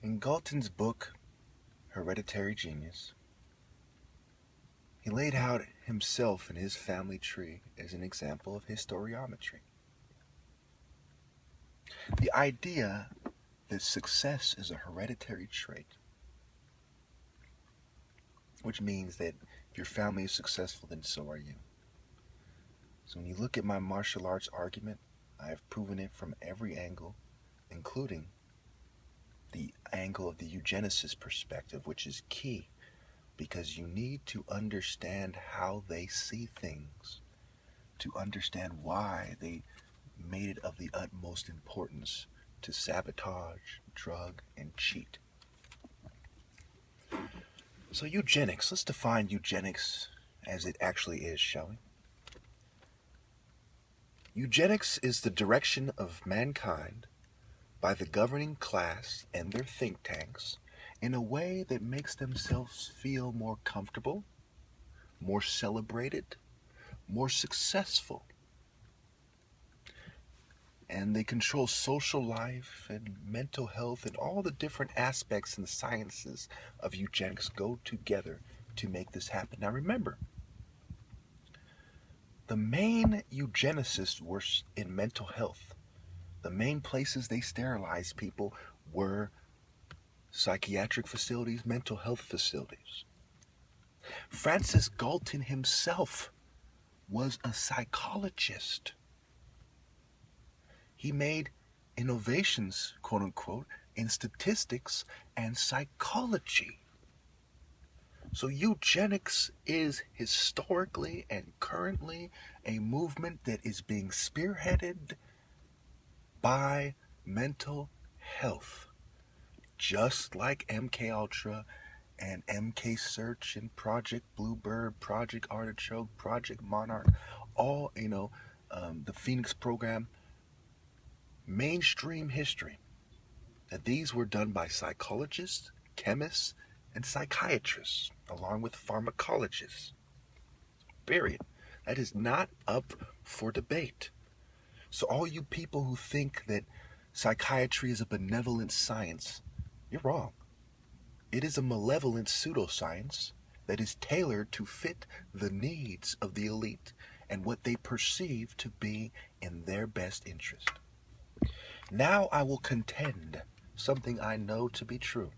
In Galton's book, Hereditary Genius, he laid out himself and his family tree as an example of historiometry. The idea that success is a hereditary trait, which means that if your family is successful, then so are you. So when you look at my martial arts argument, I have proven it from every angle, including the angle of the eugenicist perspective, which is key because you need to understand how they see things, to understand why they made it of the utmost importance to sabotage, drug, and cheat. So eugenics, let's define eugenics as it actually is, shall we? Eugenics is the direction of mankind by the governing class and their think tanks in a way that makes themselves feel more comfortable, more celebrated, more successful. And they control social life and mental health, and all the different aspects and sciences of eugenics go together to make this happen. Now remember, the main eugenicists were in mental health. The main places they sterilized people were psychiatric facilities, mental health facilities. Francis Galton himself was a psychologist. He made innovations, quote unquote, in statistics and psychology. So eugenics is historically and currently a movement that is being spearheaded by mental health, just like MKUltra and MK Search and Project Bluebird, Project Artichoke, Project Monarch, all, the Phoenix program, mainstream history. That these were done by psychologists, chemists, and psychiatrists, along with pharmacologists. Period. That is not up for debate. So all you people who think that psychiatry is a benevolent science, you're wrong. It is a malevolent pseudoscience that is tailored to fit the needs of the elite and what they perceive to be in their best interest. Now I will contend something I know to be true.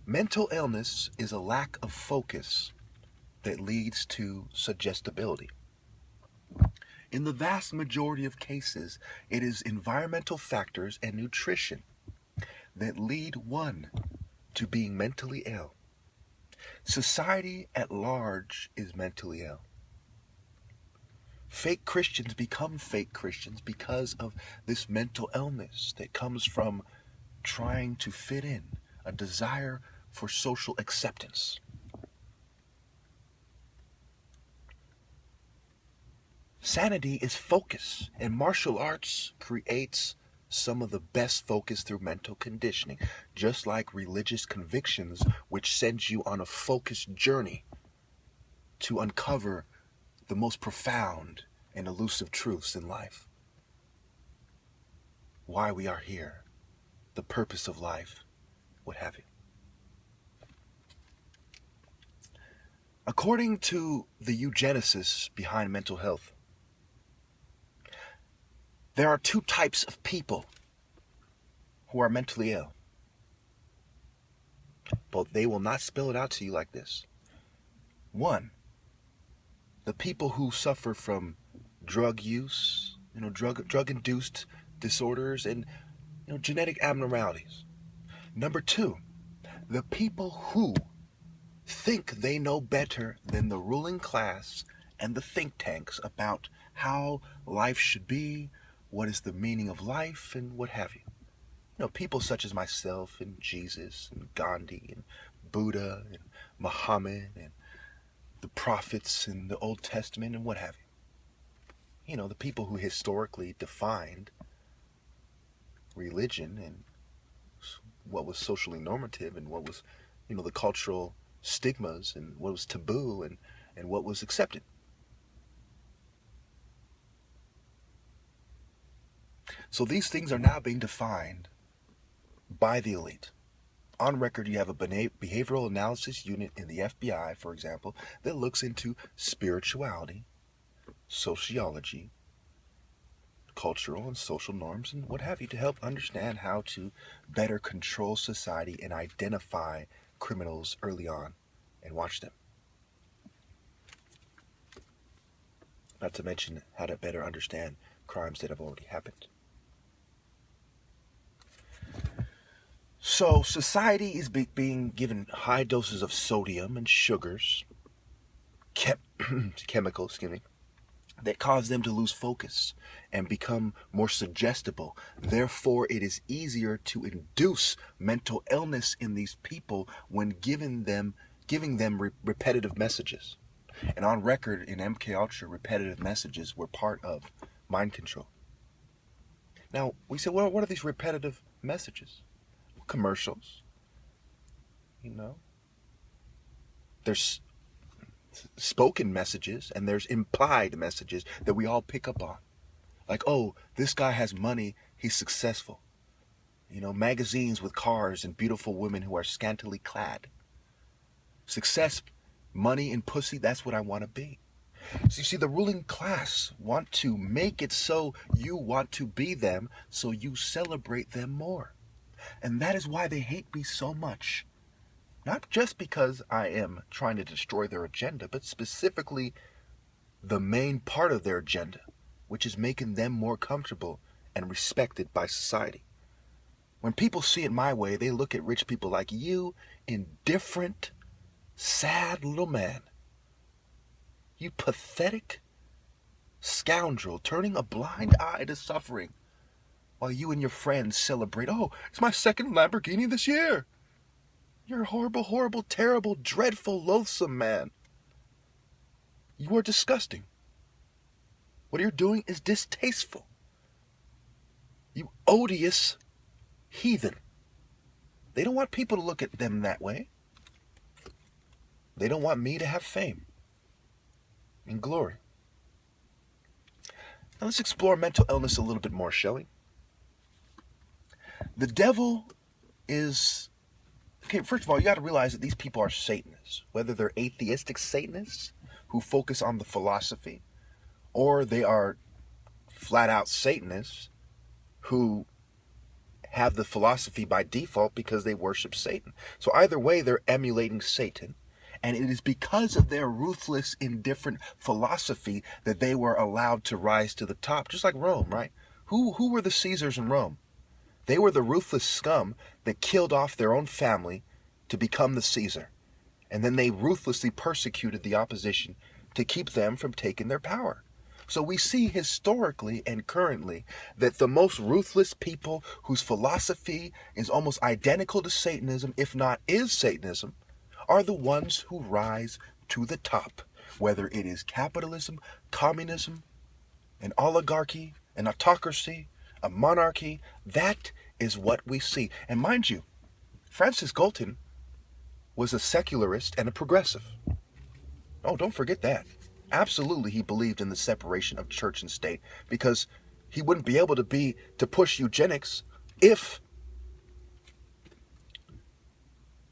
Mental illness is a lack of focus that leads to suggestibility. In the vast majority of cases, it is environmental factors and nutrition that lead one to being mentally ill. Society at large is mentally ill. Fake Christians become fake Christians because of this mental illness that comes from trying to fit in, a desire for social acceptance. Sanity is focus, and martial arts creates some of the best focus through mental conditioning, just like religious convictions, which sends you on a focused journey to uncover the most profound and elusive truths in life. Why we are here, the purpose of life, what have you. According to the eugenicists behind mental health, there are two types of people who are mentally ill. But they will not spell it out to you like this. One, the people who suffer from drug use, drug-induced disorders and genetic abnormalities. Number two, the people who think they know better than the ruling class and the think tanks about how life should be, what is the meaning of life, and what have you. People such as myself and Jesus and Gandhi and Buddha and Muhammad and the prophets in the Old Testament and what have you. The people who historically defined religion and what was socially normative and what was, the cultural stigmas and what was taboo and what was accepted. So these things are now being defined by the elite. On record, you have a behavioral analysis unit in the FBI, for example, that looks into spirituality, sociology, cultural and social norms, and what have you, to help understand how to better control society and identify criminals early on and watch them. Not to mention how to better understand crimes that have already happened. So society is being given high doses of sodium and sugars, chemicals, that cause them to lose focus and become more suggestible. Therefore, it is easier to induce mental illness in these people when giving them repetitive messages. And on record in MK Ultra, repetitive messages were part of mind control. Now, we say, well, what are these repetitive messages? Commercials. There's spoken messages and there's implied messages that we all pick up on. Like, oh, this guy has money, he's successful. Magazines with cars and beautiful women who are scantily clad. Success, money, and pussy, that's what I want to be. So you see, the ruling class want to make it so you want to be them, so you celebrate them more. And that is why they hate me so much. Not just because I am trying to destroy their agenda, but specifically the main part of their agenda, which is making them more comfortable and respected by society. When people see it my way, they look at rich people like you, indifferent, sad little man. You pathetic scoundrel turning a blind eye to suffering while you and your friends celebrate, oh, it's my second Lamborghini this year. You're a horrible, horrible, terrible, dreadful, loathsome man. You are disgusting. What you're doing is distasteful. You odious heathen. They don't want people to look at them that way. They don't want me to have fame and glory. Now let's explore mental illness a little bit more, shall we? The devil is... Okay, first of all, you got to realize that these people are Satanists. Whether they're atheistic Satanists who focus on the philosophy, or they are flat-out Satanists who have the philosophy by default because they worship Satan. So either way, they're emulating Satan. And it is because of their ruthless, indifferent philosophy that they were allowed to rise to the top. Just like Rome, right? Who were the Caesars in Rome? They were the ruthless scum that killed off their own family to become the Caesar. And then they ruthlessly persecuted the opposition to keep them from taking their power. So we see historically and currently that the most ruthless people whose philosophy is almost identical to Satanism, if not is Satanism, are the ones who rise to the top, whether it is capitalism, communism, an oligarchy, an autocracy, a monarchy. That is what we see. And mind you, Francis Galton was a secularist and a progressive. Oh, don't forget that. Absolutely, he believed in the separation of church and state, because he wouldn't be able to push eugenics if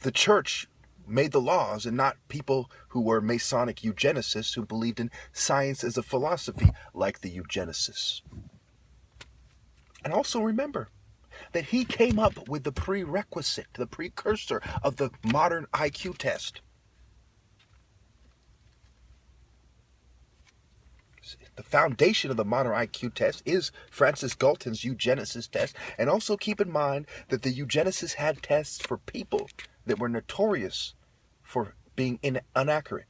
the church made the laws and not people who were Masonic eugenicists who believed in science as a philosophy like the eugenicists. And also remember that he came up with the prerequisite, the precursor of the modern IQ test. The foundation of the modern IQ test is Francis Galton's eugenicist test. And also keep in mind that the eugenicists had tests for people that were notorious for being inaccurate.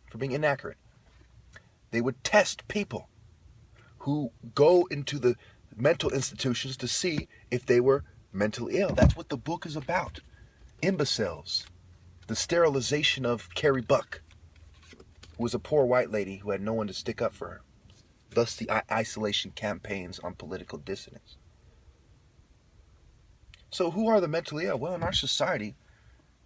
They would test people who go into the mental institutions to see if they were mentally ill. That's what the book is about. Imbeciles. The sterilization of Carrie Buck, who was a poor white lady who had no one to stick up for her. Thus the isolation campaigns on political dissonance. So who are the mentally ill? Well, in our society,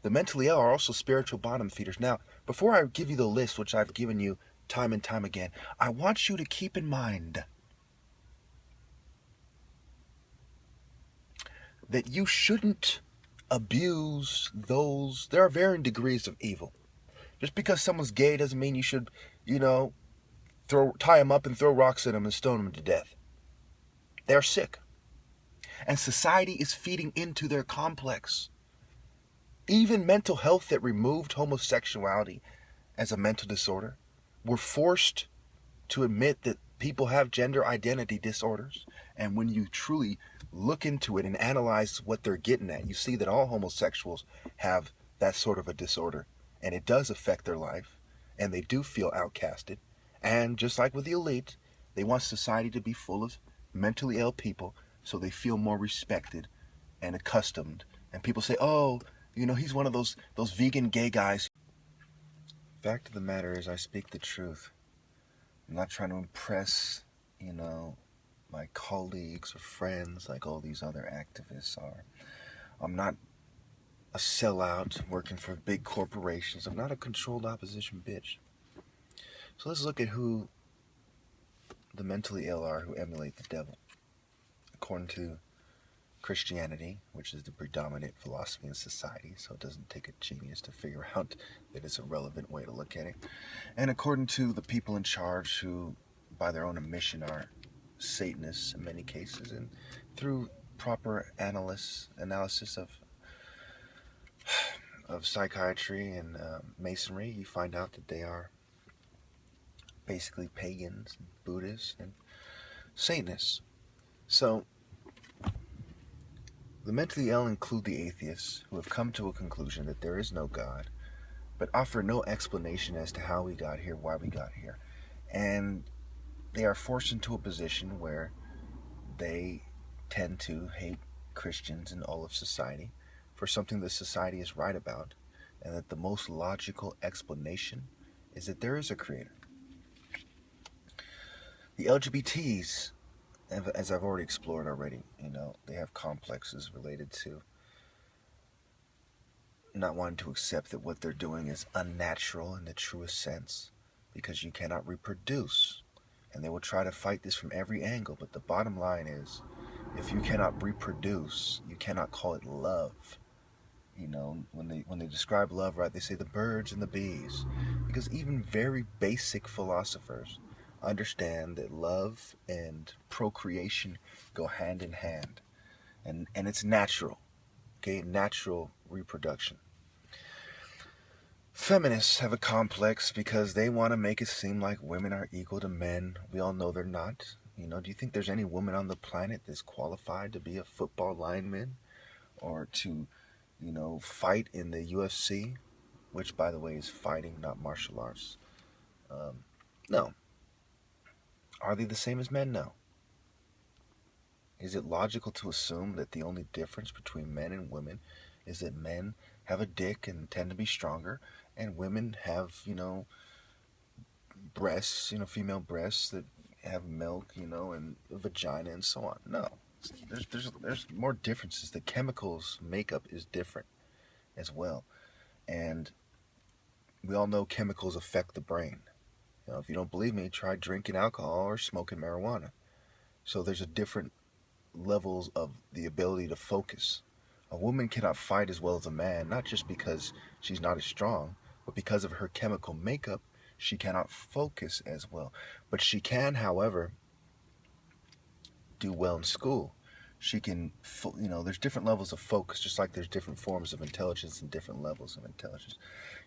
the mentally ill are also spiritual bottom feeders. Now, before I give you the list, which I've given you time and time again, I want you to keep in mind that you shouldn't abuse those. There are varying degrees of evil. Just because someone's gay doesn't mean you should, tie them up and throw rocks at them and stone them to death. They're sick. And society is feeding into their complex. Even mental health that removed homosexuality as a mental disorder were forced to admit that people have gender identity disorders. And when you truly look into it and analyze what they're getting at, you see that all homosexuals have that sort of a disorder. And it does affect their life. And they do feel outcasted. And just like with the elite, they want society to be full of mentally ill people so they feel more respected and accustomed. And people say, oh, he's one of those vegan gay guys. Fact of the matter is, I speak the truth. I'm not trying to impress, my colleagues or friends like all these other activists are. I'm not a sellout working for big corporations. I'm not a controlled opposition bitch. So let's look at who the mentally ill are who emulate the devil. According to Christianity, which is the predominant philosophy in society, so it doesn't take a genius to figure out that it's a relevant way to look at it. And according to the people in charge who, by their own admission, are Satanists in many cases, and through proper analysis of psychiatry and masonry, you find out that they are basically pagans, and Buddhists, and Satanists. So, the mentally ill include the atheists who have come to a conclusion that there is no God, but offer no explanation as to how we got here, why we got here. And they are forced into a position where they tend to hate Christians and all of society for something that society is right about, and that the most logical explanation is that there is a creator. The LGBTs, as I've already explored already, they have complexes related to not wanting to accept that what they're doing is unnatural in the truest sense, because you cannot reproduce. And they will try to fight this from every angle, but the bottom line is, if you cannot reproduce, you cannot call it love. When they describe love, right, they say the birds and the bees, because even very basic philosophers understand that love and procreation go hand in hand, and it's natural, okay, natural reproduction. Feminists have a complex because they want to make it seem like women are equal to men. We all know they're not. Do you think there's any woman on the planet that's qualified to be a football lineman or to, fight in the UFC, which, by the way, is fighting, not martial arts? No. Are they the same as men? No. Is it logical to assume that the only difference between men and women is that men have a dick and tend to be stronger, and women have, breasts, female breasts that have milk, and a vagina and so on? No. There's more differences. The chemicals makeup is different as well. And we all know chemicals affect the brain. If you don't believe me, try drinking alcohol or smoking marijuana. So there's a different levels of the ability to focus. A woman cannot fight as well as a man, not just because she's not as strong, but because of her chemical makeup, she cannot focus as well. But she can, however, do well in school. She can, there's different levels of focus, just like there's different forms of intelligence and different levels of intelligence.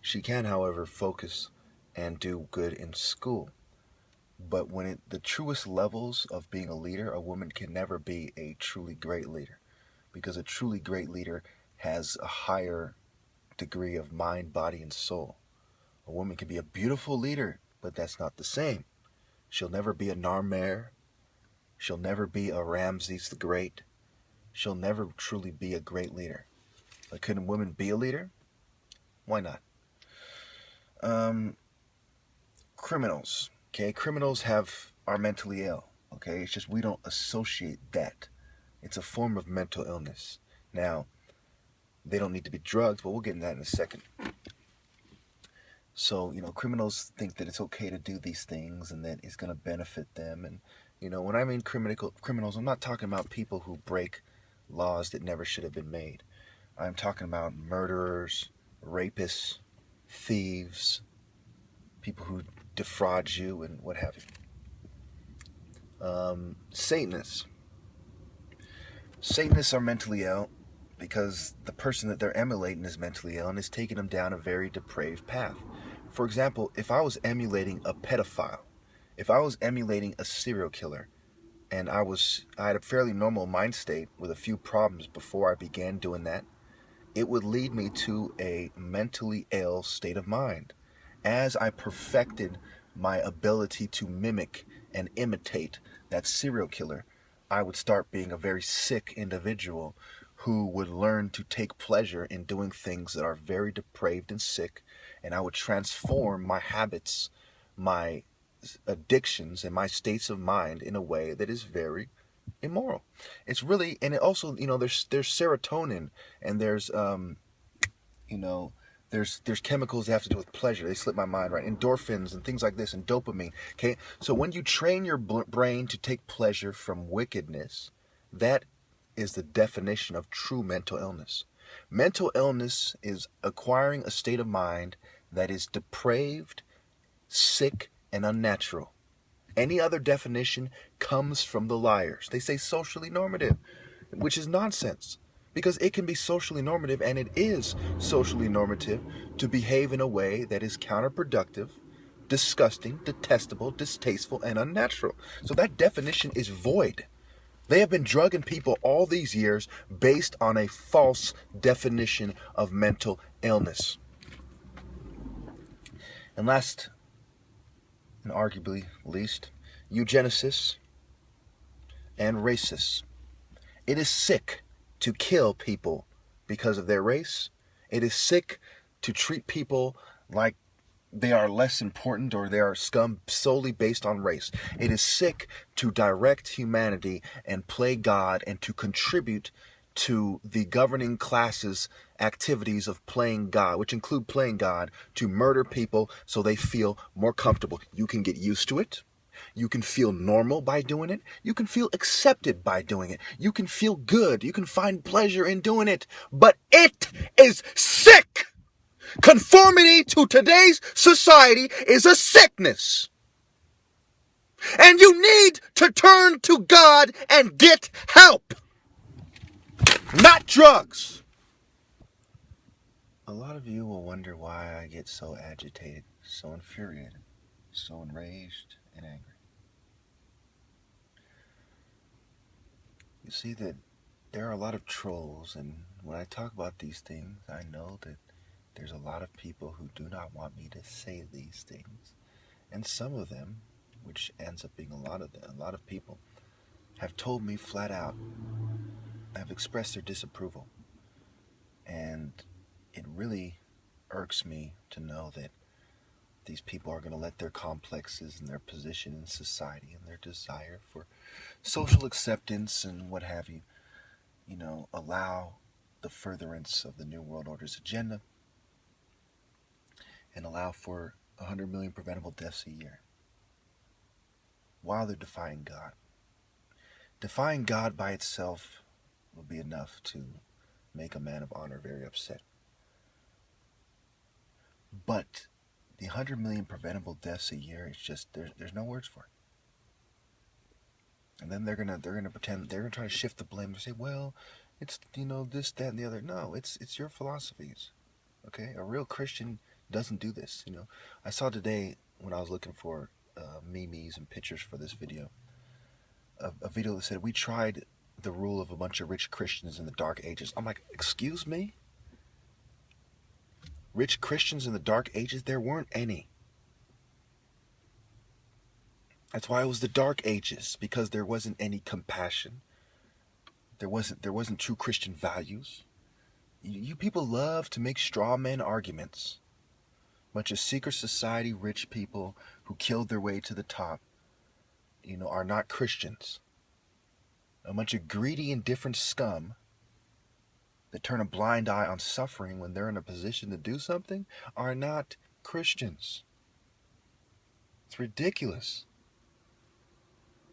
She can, however, focus and do good in school. But when the truest levels of being a leader, a woman can never be a truly great leader, because a truly great leader has a higher degree of mind, body, and soul. A woman can be a beautiful leader, but that's not the same. She'll never be a Narmer. She'll never be a Ramses the Great. She'll never truly be a great leader. But couldn't women be a leader? Why not? Criminals. Okay, criminals are mentally ill. Okay, it's just we don't associate that. It's a form of mental illness. Now, they don't need to be drugged, but we'll get into that in a second. So, criminals think that it's okay to do these things and that it's going to benefit them. And, when I mean criminals, I'm not talking about people who break laws that never should have been made. I'm talking about murderers, rapists, thieves, people who defraud you and what have you. Satanists. Satanists are mentally ill because the person that they're emulating is mentally ill and is taking them down a very depraved path. For example, if I was emulating a pedophile, if I was emulating a serial killer, and I had a fairly normal mind state with a few problems before I began doing that, it would lead me to a mentally ill state of mind. As I perfected my ability to mimic and imitate that serial killer, I would start being a very sick individual who would learn to take pleasure in doing things that are very depraved and sick, and I would transform my habits, my addictions, and my states of mind in a way that is very immoral. It's really, and it also, there's serotonin, and there's there's chemicals that have to do with pleasure. They slip my mind, right? Endorphins and things like this, and dopamine. Okay, so when you train your brain to take pleasure from wickedness, that is the definition of true mental illness. Mental illness is acquiring a state of mind that is depraved, sick, and unnatural. Any other definition comes from the liars. They say socially normative, which is nonsense. Because it can be socially normative, and it is socially normative, to behave in a way that is counterproductive, disgusting, detestable, distasteful, and unnatural. So that definition is void. They have been drugging people all these years based on a false definition of mental illness. And last, and arguably least, eugenicists and racists. It is sick to kill people because of their race. It is sick to treat people like they are less important or they are scum solely based on race. It is sick to direct humanity and play God and to contribute to the governing class's activities of playing God, which include playing God, to murder people so they feel more comfortable. You can get used to it. You can feel normal by doing it. You can feel accepted by doing it. You can feel good. You can find pleasure in doing it. But it is sick. Conformity to today's society is a sickness. And you need to turn to God and get help. Not drugs. A lot of you will wonder why I get so agitated, so infuriated, so enraged and angry. You see that there are a lot of trolls, and when I talk about these things, I know that there's a lot of people who do not want me to say these things. And some of them, which ends up being a lot of people, have told me flat out, have expressed their disapproval. And it really irks me to know that these people are going to let their complexes and their position in society and their desire for social acceptance and what have you, allow the furtherance of the New World Order's agenda and allow for 100 million preventable deaths a year while they're defying God. Defying God by itself will be enough to make a man of honor very upset. But the 100 million preventable deaths a year, it's just, there's no words for it. And then they're gonna pretend, they're gonna try to shift the blame and say, well, it's, this, that, and the other. No, it's your philosophies. Okay? A real Christian doesn't do this. I saw today, when I was looking for memes and pictures for this video, a video that said, we tried the rule of a bunch of rich Christians in the Dark Ages. I'm like, excuse me? Rich Christians in the Dark Ages? There weren't any. That's why it was the Dark Ages, because there wasn't any compassion. There wasn't true Christian values. You people love to make straw man arguments. Bunch of secret society rich people who killed their way to the top, are not Christians. A bunch of greedy, indifferent scum that turn a blind eye on suffering when they're in a position to do something are not Christians. It's ridiculous.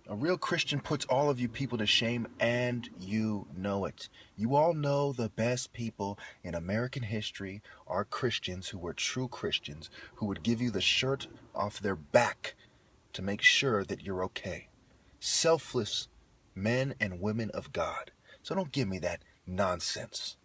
A real Christian puts all of you people to shame, and you know it. You all know the best people in American history are Christians who were true Christians, who would give you the shirt off their back to make sure that you're okay. Selfless men and women of God. So don't give me that nonsense.